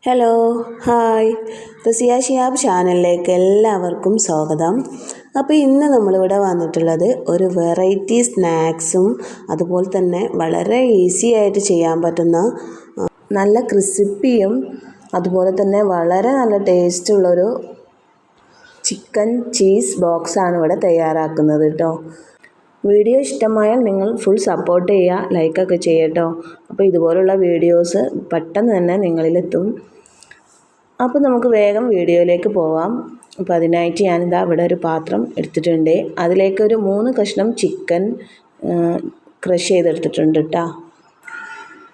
Hello hi Raziya Shihab ചാനലിലേക്ക് എല്ലാവർക്കും സ്വാഗതം. അപ്പോൾ ഇന്ന് നമ്മളിവിടെ വന്നിട്ടുള്ളത് ഒരു വെറൈറ്റി സ്നാക്സും അതുപോലെ തന്നെ വളരെ ഈസി ആയിട്ട് ചെയ്യാൻ പറ്റുന്ന നല്ല ക്രിസ്പിയും അതുപോലെ തന്നെ വളരെ നല്ല ടേസ്റ്റുള്ളൊരു ചിക്കൻ ചീസ് ബോക്സാണ് ഇവിടെ തയ്യാറാക്കുന്നത് കേട്ടോ. വീഡിയോ ഇഷ്ടമായാൽ നിങ്ങൾ ഫുൾ സപ്പോർട്ട് ചെയ്യുക, ലൈക്കൊക്കെ ചെയ്യട്ടോ. അപ്പോൾ ഇതുപോലുള്ള വീഡിയോസ് പെട്ടെന്ന് തന്നെ നിങ്ങളിലെത്തും. അപ്പോൾ നമുക്ക് വേഗം വീഡിയോയിലേക്ക് പോവാം. അപ്പോൾ അതിനായിട്ട് ഞാനിതാ ഇവിടെ ഒരു പാത്രം എടുത്തിട്ടുണ്ട്. അതിലേക്ക് ഒരു 3 കഷ്ണം ചിക്കൻ ക്രഷ് ചെയ്തെടുത്തിട്ടുണ്ട് കേട്ടോ.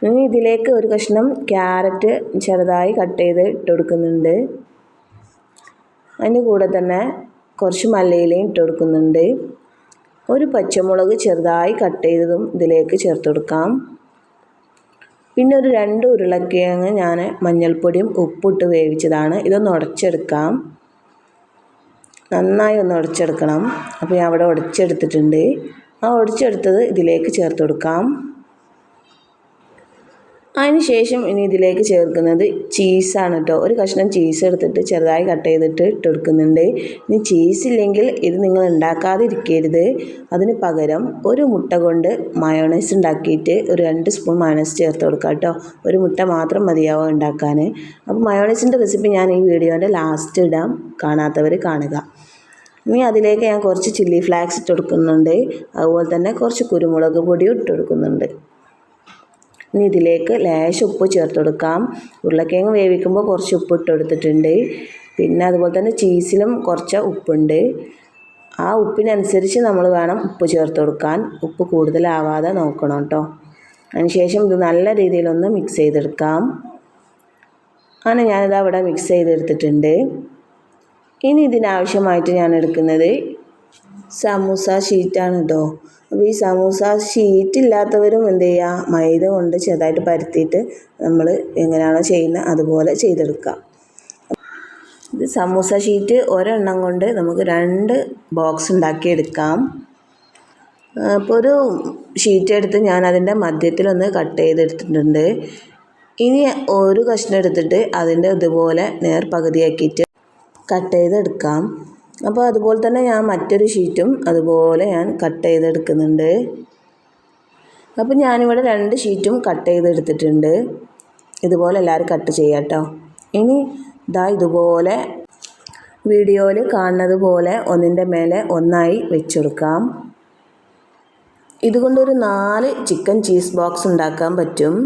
ഇനി ഇതിലേക്ക് ഒരു കഷ്ണം ക്യാരറ്റ് ചെറുതായി കട്ട് ചെയ്ത് ഇട്ട് കൊടുക്കുന്നുണ്ട്. അതിൻ്റെ കൂടെ തന്നെ കുറച്ച് മല്ലിയിലയും ഇട്ട് കൊടുക്കുന്നുണ്ട്. ഒരു പച്ചമുളക് ചെറുതായി കട്ട് ചെയ്തതും ഇതിലേക്ക് ചേർത്ത് കൊടുക്കാം. പിന്നെ ഒരു 2 ഉരുളക്കിഴങ്ങ് ഞാൻ മഞ്ഞൾപ്പൊടിയും ഉപ്പിട്ട് വേവിച്ചതാണ്. ഇതൊന്ന് ഉടച്ചെടുക്കാം, നന്നായി ഒന്ന് ഉടച്ചെടുക്കണം. അപ്പോൾ ഞാൻ അവിടെ ഉടച്ചെടുത്തിട്ടുണ്ട്. ആ ഉടച്ചെടുത്തത് ഇതിലേക്ക് ചേർത്ത് കൊടുക്കാം. അതിന് ശേഷം ഇനി ഇതിലേക്ക് ചേർക്കുന്നത് ചീസാണ് കേട്ടോ. ഒരു കഷ്ണം ചീസ് എടുത്തിട്ട് ചെറുതായി കട്ട് ചെയ്തിട്ട് ഇട്ട് കൊടുക്കുന്നുണ്ട്. ഇനി ചീസ് ഇല്ലെങ്കിൽ ഇത് നിങ്ങൾ ഉണ്ടാക്കാതിരിക്കരുത്. അതിന് പകരം ഒരു മുട്ട കൊണ്ട് മയോണൈസ് ഉണ്ടാക്കിയിട്ട് ഒരു 2 സ്പൂൺ മയോണൈസ് ചേർത്ത് കൊടുക്കുക കേട്ടോ. ഒരു മുട്ട മാത്രം മതിയാവും ഉണ്ടാക്കാൻ. അപ്പോൾ മയോണൈസിൻ്റെ റെസിപ്പി ഞാൻ ഈ വീഡിയോൻ്റെ ലാസ്റ്റ് ഇടാം, കാണാത്തവർ കാണുക. ഇനി അതിലേക്ക് ഞാൻ കുറച്ച് ചില്ലി ഫ്ലാക്സ് ഇട്ട് കൊടുക്കുന്നുണ്ട്. അതുപോലെ തന്നെ കുറച്ച് കുരുമുളക് പൊടിയും ഇട്ട് കൊടുക്കുന്നുണ്ട്. ഇനി ഇതിലേക്ക് ലേശം ഉപ്പ് ചേർത്ത് കൊടുക്കാം. ഉരുളക്കിഴങ്ങ് വേവിക്കുമ്പോൾ കുറച്ച് ഉപ്പ് ഇട്ട് കൊടുത്തിട്ടുണ്ട്. പിന്നെ അതുപോലെ തന്നെ ചീസിലും കുറച്ച് ഉപ്പുണ്ട്. ആ ഉപ്പിനനുസരിച്ച് നമ്മൾ വേണം ഉപ്പ് ചേർത്ത് കൊടുക്കാൻ. ഉപ്പ് കൂടുതലാവാതെ നോക്കണം കേട്ടോ. അതിനുശേഷം ഇത് നല്ല രീതിയിലൊന്ന് മിക്സ് ചെയ്തെടുക്കാം. അങ്ങനെ ഞാനിത് അവിടെ മിക്സ് ചെയ്തെടുത്തിട്ടുണ്ട്. ഇനി ഇതിനാവശ്യമായിട്ട് ഞാൻ എടുക്കുന്നത് സമൂസ ഷീറ്റാണ് കേട്ടോ. അപ്പോൾ ഈ സമൂസ ഷീറ്റ് ഇല്ലാത്തവരും എന്ത് ചെയ്യുക, മൈദ കൊണ്ട് ചെറുതായിട്ട് പരത്തിയിട്ട് നമ്മൾ എങ്ങനെയാണോ ചെയ്യുന്നത് അതുപോലെ ചെയ്തെടുക്കാം. ഇത് സമൂസ ഷീറ്റ് ഒരെണ്ണം കൊണ്ട് നമുക്ക് 2 ബോക്സ് ഉണ്ടാക്കിയെടുക്കാം. അപ്പോൾ ഒരു ഷീറ്റ് എടുത്ത് ഞാൻ അതിൻ്റെ മധ്യത്തിലൊന്ന് കട്ട് ചെയ്തെടുത്തിട്ടുണ്ട്. ഇനി ഒരു കഷ്ണം എടുത്തിട്ട് അതിൻ്റെ ഇതുപോലെ നേർപകുതിയാക്കിയിട്ട് കട്ട് ചെയ്തെടുക്കാം. അപ്പോൾ അതുപോലെ തന്നെ ഞാൻ മറ്റൊരു ഷീറ്റും അതുപോലെ ഞാൻ കട്ട് ചെയ്തെടുക്കുന്നുണ്ട്. അപ്പോൾ ഞാനിവിടെ 2 ഷീറ്റും കട്ട് ചെയ്തെടുത്തിട്ടുണ്ട്. ഇതുപോലെ എല്ലാവരും കട്ട് ചെയ്യാം കേട്ടോ. ഇനി ഇതുപോലെ വീഡിയോയിൽ കാണുന്നത് പോലെ ഒന്നിൻ്റെ മേലെ ഒന്നായി വെച്ചെടുക്കാം. ഇതുകൊണ്ടൊരു 4 ചിക്കൻ ചീസ് ബോക്സ് ഉണ്ടാക്കാൻ പറ്റും.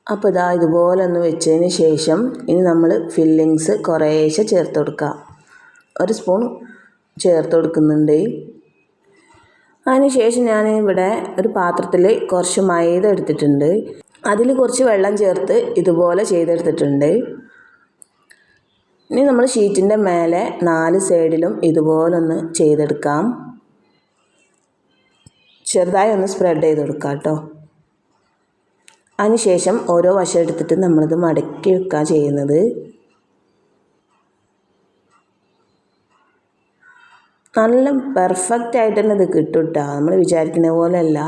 അപ്പോൾ ഇതുപോലെ ഒന്ന് വെച്ചതിന് ശേഷം ഇനി നമ്മൾ ഫില്ലിങ്സ് കുറേശ്ശെ ചേർത്ത് കൊടുക്കാം. 1 സ്പൂൺ ചേർത്ത് കൊടുക്കുന്നുണ്ട്. അതിന് ശേഷം ഞാൻ ഇവിടെ ഒരു പാത്രത്തിൽ കുറച്ച് മൈദ എടുത്തിട്ടുണ്ട്. അതിൽ കുറച്ച് വെള്ളം ചേർത്ത് ഇതുപോലെ ചെയ്തെടുത്തിട്ടുണ്ട്. ഇനി നമ്മൾ ഷീറ്റിൻ്റെ മേലെ 4 സൈഡിലും ഇതുപോലൊന്ന് ചെയ്തെടുക്കാം. ചെറുതായി ഒന്ന് സ്പ്രെഡ് ചെയ്ത് കൊടുക്കാം കേട്ടോ. അതിനുശേഷം ഓരോ വശം എടുത്തിട്ട് നമ്മളിത് മടക്കി വെക്കുക ചെയ്യുന്നത്. നല്ല പെർഫെക്റ്റ് ആയിട്ട് തന്നെ ഇത് കിട്ടും കേട്ടോ. നമ്മൾ വിചാരിക്കുന്ന പോലെയല്ല.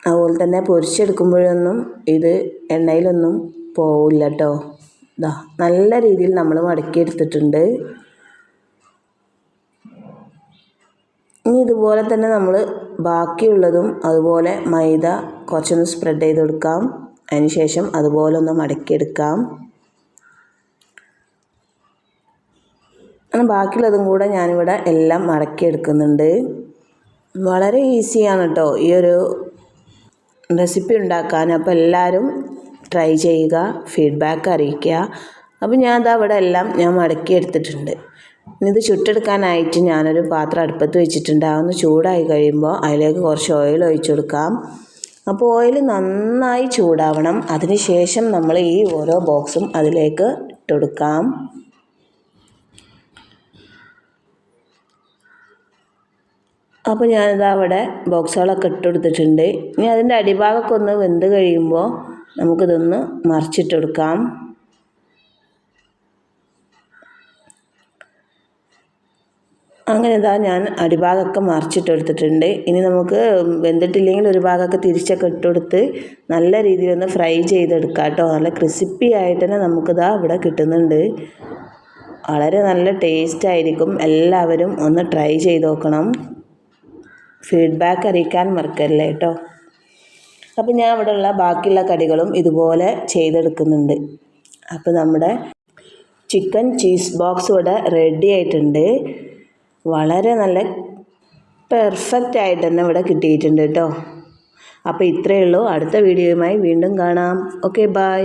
അതുപോലെ തന്നെ പൊരിച്ചെടുക്കുമ്പോഴൊന്നും ഇത് എണ്ണയിലൊന്നും പോവില്ല കേട്ടോ. നല്ല രീതിയിൽ നമ്മൾ മടക്കിയെടുത്തിട്ടുണ്ട്. ഇനി ഇതുപോലെ തന്നെ നമ്മൾ ബാക്കിയുള്ളതും അതുപോലെ മൈദ കുറച്ചൊന്ന് സ്പ്രെഡ് ചെയ്ത് കൊടുക്കാം. അതിന് ശേഷം അതുപോലെ ഒന്ന് മടക്കിയെടുക്കാം. അങ്ങനെ ബാക്കിയുള്ളതും കൂടെ ഞാനിവിടെ എല്ലാം മടക്കിയെടുക്കുന്നുണ്ട്. വളരെ ഈസിയാണ് കേട്ടോ ഈ ഒരു റെസിപ്പി ഉണ്ടാക്കാൻ. അപ്പോൾ എല്ലാവരും ട്രൈ ചെയ്യുക, ഫീഡ്ബാക്ക് അറിയിക്കുക. അപ്പോൾ ഞാൻ ഇവിടെ എല്ലാം ഞാൻ മടക്കിയെടുത്തിട്ടുണ്ട്. ഇത് ചുട്ടെടുക്കാനായിട്ട് ഞാനൊരു പാത്രം അടുപ്പത്ത് വെച്ചിട്ടുണ്ട്. അതൊന്ന് ചൂടായി കഴിയുമ്പോൾ അതിലേക്ക് കുറച്ച് ഓയിൽ ഒഴിച്ചു കൊടുക്കാം. അപ്പോൾ ഓയിൽ നന്നായി ചൂടാവണം. അതിന് ശേഷം നമ്മൾ ഈ ഓരോ ബോക്സും അതിലേക്ക് ഇട്ട് കൊടുക്കാം. അപ്പോൾ ഞാനിതവിടെ ബോക്സുകളൊക്കെ ഇട്ട് കൊടുത്തിട്ടുണ്ട്. ഇനി അതിൻ്റെ അടിഭാഗമൊക്കെ ഒന്ന് വെന്ത് കഴിയുമ്പോൾ നമുക്കിതൊന്ന് മറിച്ചിട്ട് കൊടുക്കാം. അങ്ങനെ ഇതാ ഞാൻ അടിഭാഗമൊക്കെ മറിച്ചിട്ടെടുത്തിട്ടുണ്ട്. ഇനി നമുക്ക് വെന്തിട്ടില്ലെങ്കിൽ ഒരു ഭാഗമൊക്കെ തിരിച്ചൊക്കെ ഇട്ടുകൊടുത്ത് നല്ല രീതിയിലൊന്ന് ഫ്രൈ ചെയ്തെടുക്കാം കേട്ടോ. നല്ല ക്രിസ്പി ആയിട്ട് തന്നെ നമുക്കിതാ ഇവിടെ കിട്ടുന്നുണ്ട്. വളരെ നല്ല ടേസ്റ്റ് ആയിരിക്കും. എല്ലാവരും ഒന്ന് ട്രൈ ചെയ്ത് നോക്കണം. ഫീഡ്ബാക്ക് അറിയിക്കാൻ മറക്കല്ലേ കേട്ടോ. അപ്പോൾ ഞാൻ ഇവിടെ ഉള്ള ബാക്കിയുള്ള കടികളും ഇതുപോലെ ചെയ്തെടുക്കുന്നുണ്ട്. അപ്പോൾ നമ്മുടെ ചിക്കൻ ചീസ് ബോക്സ് ഇവിടെ റെഡി ആയിട്ടുണ്ട്. വളരെ നല്ല പെർഫെക്റ്റ് ആയിട്ട് തന്നെ ഇവിടെ കിട്ടിയിട്ടുണ്ട് കേട്ടോ. അപ്പോൾ ഇത്രയേ ഉള്ളൂ. അടുത്ത വീഡിയോയുമായി വീണ്ടും കാണാം. Okay, by.